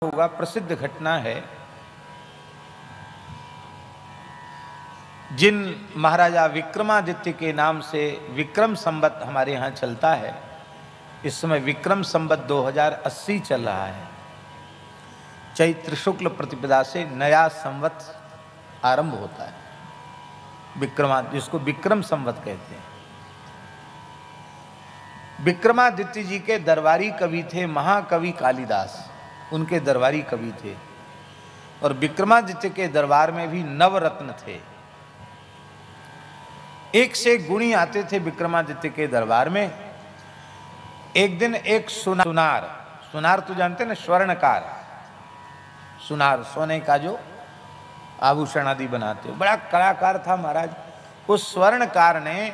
होगा, प्रसिद्ध घटना है। जिन महाराजा विक्रमादित्य के नाम से विक्रम संवत हमारे यहाँ चलता है, इस समय विक्रम संवत 2080 चल रहा है। चैत्र शुक्ल प्रतिपदा से नया संवत आरंभ होता है, जिसको विक्रम संवत कहते हैं। विक्रमादित्य जी के दरबारी कवि थे महाकवि कालिदास, उनके दरबारी कवि थे। और विक्रमादित्य के दरबार में भी नवरत्न थे, एक से एक गुणी आते थे विक्रमादित्य के दरबार में। एक दिन एक सुनार तो जानते ना, स्वर्णकार, सुनार सोने का जो आभूषण आदि बनाते, बड़ा कलाकार था महाराज। उस स्वर्णकार ने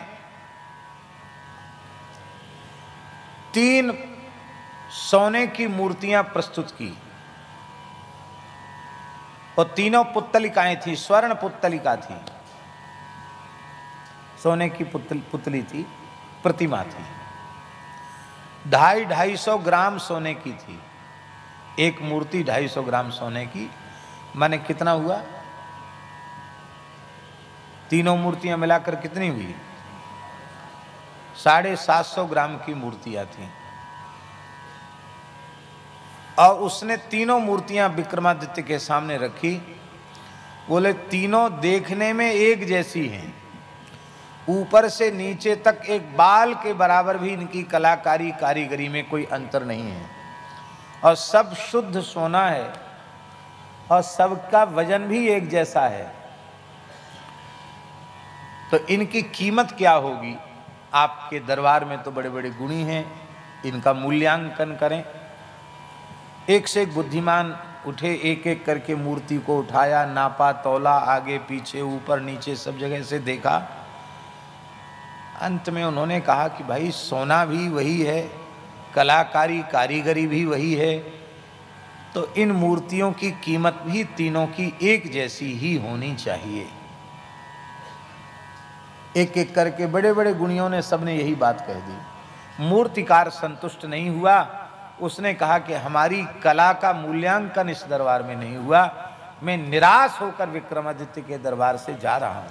3 सोने की मूर्तियां प्रस्तुत की, और तीनों पुत्तलिकाएं थी, स्वर्ण पुत्तलिका थी, सोने की पुतली थी, प्रतिमा थी। 250-250 ग्राम सोने की थी एक मूर्ति, 250 ग्राम सोने की, माने कितना हुआ? तीनों मूर्तियां मिलाकर कितनी हुई? 750 ग्राम की मूर्तियां थी। और उसने तीनों मूर्तियां विक्रमादित्य के सामने रखी। बोले तीनों देखने में एक जैसी हैं, ऊपर से नीचे तक एक बाल के बराबर भी इनकी कलाकारी कारीगरी में कोई अंतर नहीं है, और सब शुद्ध सोना है, और सबका वजन भी एक जैसा है। तो इनकी कीमत क्या होगी? आपके दरबार में तो बड़े बड़े गुणी हैं, इनका मूल्यांकन करें। एक से एक बुद्धिमान उठे, एक एक करके मूर्ति को उठाया, नापा, तौला, आगे पीछे ऊपर नीचे सब जगह से देखा। अंत में उन्होंने कहा कि भाई सोना भी वही है, कलाकारी कारीगरी भी वही है, तो इन मूर्तियों की कीमत भी तीनों की एक जैसी ही होनी चाहिए। एक एक करके बड़े बड़े गुणियों ने सबने यही बात कह दी। मूर्तिकार संतुष्ट नहीं हुआ, उसने कहा कि हमारी कला का मूल्यांकन इस दरबार में नहीं हुआ, मैं निराश होकर विक्रमादित्य के दरबार से जा रहा हूं।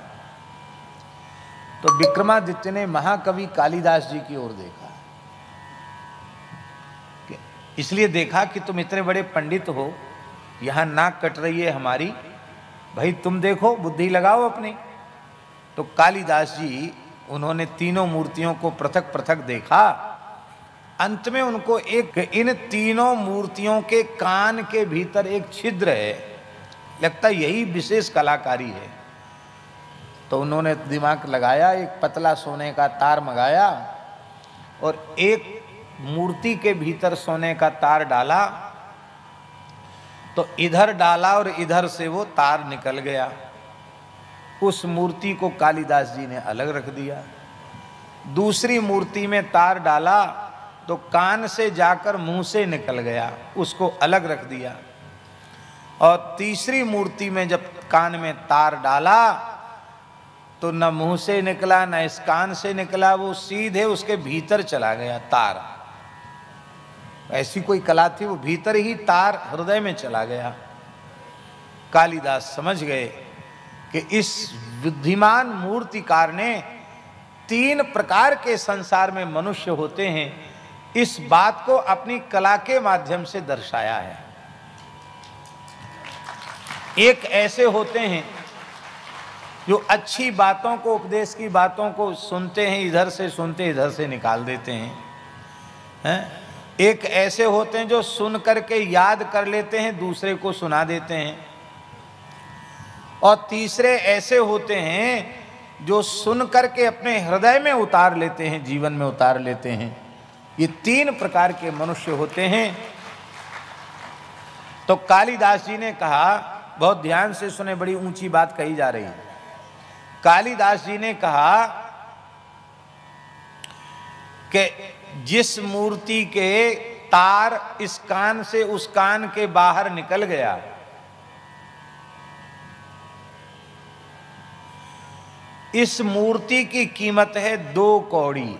तो विक्रमादित्य ने महाकवि कालिदास जी की ओर देखा, इसलिए देखा कि तुम इतने बड़े पंडित हो, यहां नाक कट रही है हमारी, भाई तुम देखो, बुद्धि लगाओ अपनी। तो कालिदास जी, उन्होंने तीनों मूर्तियों को पृथक पृथक देखा। अंत में उनको इन तीनों मूर्तियों के कान के भीतर एक छिद्र है, लगता यही विशेष कलाकारी है। तो उन्होंने दिमाग लगाया, एक पतला सोने का तार मंगाया, और एक मूर्ति के भीतर सोने का तार डाला, तो इधर डाला और इधर से वो तार निकल गया। उस मूर्ति को कालिदास जी ने अलग रख दिया। दूसरी मूर्ति में तार डाला तो कान से जाकर मुंह से निकल गया, उसको अलग रख दिया। और तीसरी मूर्ति में जब कान में तार डाला तो न मुंह से निकला न इस कान से निकला, वो सीधे उसके भीतर चला गया तार। ऐसी कोई कला थी, वो भीतर ही तार हृदय में चला गया। कालिदास समझ गए कि इस बुद्धिमान मूर्तिकार ने 3 प्रकार के संसार में मनुष्य होते हैं, इस बात को अपनी कला के माध्यम से दर्शाया है। एक ऐसे होते हैं जो अच्छी बातों को, उपदेश की बातों को सुनते हैं, इधर से सुनते इधर से निकाल देते हैं। एक ऐसे होते हैं जो सुन करके याद कर लेते हैं, दूसरे को सुना देते हैं। और तीसरे ऐसे होते हैं जो सुन करके अपने हृदय में उतार लेते हैं, जीवन में उतार लेते हैं। ये 3 प्रकार के मनुष्य होते हैं। तो कालिदास जी ने कहा, बहुत ध्यान से सुने, बड़ी ऊंची बात कही जा रही है। कालिदास जी ने कहा कि जिस मूर्ति के तार इस कान से उस कान के बाहर निकल गया, इस मूर्ति की कीमत है 2 कौड़ी।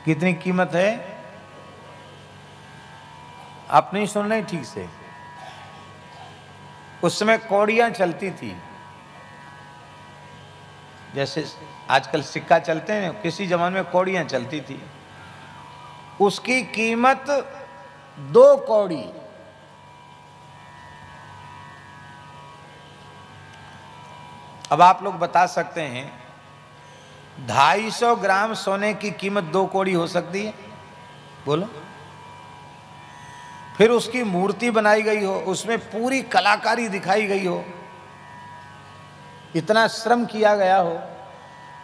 कितनी कीमत है? आप नहीं सुन रहे ठीक से? उसमें कौड़ियां चलती थी, जैसे आजकल सिक्का चलते हैं, किसी जमाने में कौड़ियां चलती थी। उसकी कीमत 2 कौड़ी। अब आप लोग बता सकते हैं 250 ग्राम सोने की कीमत 2 कौड़ी हो सकती है? बोलो। फिर उसकी मूर्ति बनाई गई हो, उसमें पूरी कलाकारी दिखाई गई हो, इतना श्रम किया गया हो,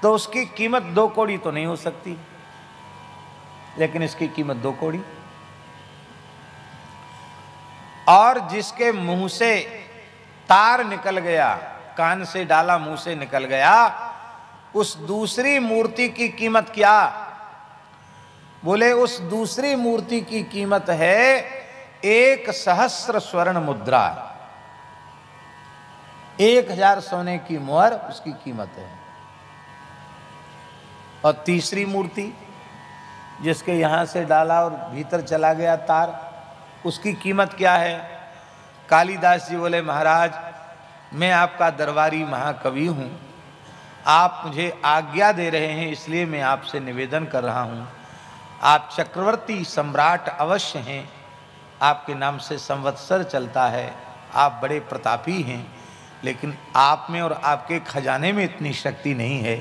तो उसकी कीमत 2 कौड़ी तो नहीं हो सकती, लेकिन इसकी कीमत 2 कौड़ी। और जिसके मुंह से तार निकल गया, कान से डाला मुंह से निकल गया, उस दूसरी मूर्ति की कीमत क्या? बोले उस दूसरी मूर्ति की कीमत है 1,000 स्वर्ण मुद्रा। 1000 सोने की मोहर उसकी कीमत है। और तीसरी मूर्ति जिसके यहां से डाला और भीतर चला गया तार, उसकी कीमत क्या है? कालिदास जी बोले महाराज, मैं आपका दरबारी महाकवि हूं, आप मुझे आज्ञा दे रहे हैं, इसलिए मैं आपसे निवेदन कर रहा हूं। आप चक्रवर्ती सम्राट अवश्य हैं, आपके नाम से संवत्सर चलता है, आप बड़े प्रतापी हैं, लेकिन आप में और आपके खजाने में इतनी शक्ति नहीं है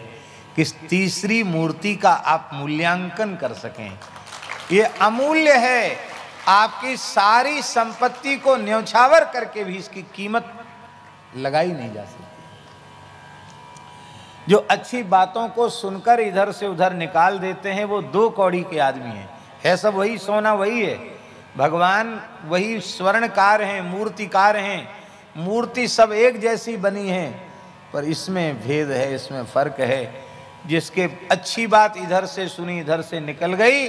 कि इस तीसरी मूर्ति का आप मूल्यांकन कर सकें। ये अमूल्य है, आपकी सारी संपत्ति को न्यौछावर करके भी इसकी कीमत लगाई नहीं जा सकती। जो अच्छी बातों को सुनकर इधर से उधर निकाल देते हैं वो 2 कौड़ी के आदमी हैं। है सब वही, सोना वही है, भगवान वही स्वर्णकार हैं, मूर्तिकार हैं, मूर्ति सब एक जैसी बनी है, पर इसमें भेद है, इसमें फर्क है। जिसके अच्छी बात इधर से सुनी इधर से निकल गई,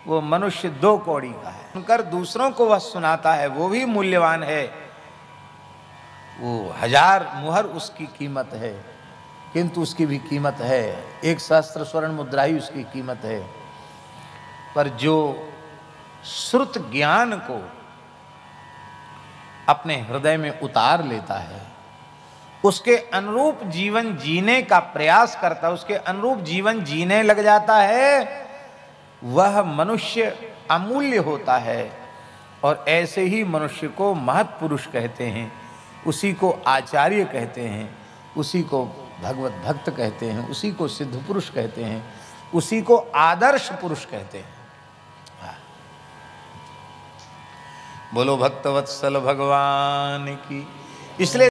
वो मनुष्य 2 कौड़ी का है। सुनकर दूसरों को वह सुनाता है, वो भी मूल्यवान है, वो 1000 मुहर उसकी कीमत है, किंतु उसकी भी कीमत है 1,000 स्वर्ण मुद्रा ही उसकी कीमत है। पर जो श्रुत ज्ञान को अपने हृदय में उतार लेता है, उसके अनुरूप जीवन जीने का प्रयास करता है, उसके अनुरूप जीवन जीने लग जाता है, वह मनुष्य अमूल्य होता है। और ऐसे ही मनुष्य को महत्पुरुष कहते हैं, उसी को आचार्य कहते हैं, उसी को भगवत भक्त कहते हैं, उसी को सिद्ध पुरुष कहते हैं, उसी को आदर्श पुरुष कहते हैं। बोलो भक्तवत्सल भगवान की। इसलिए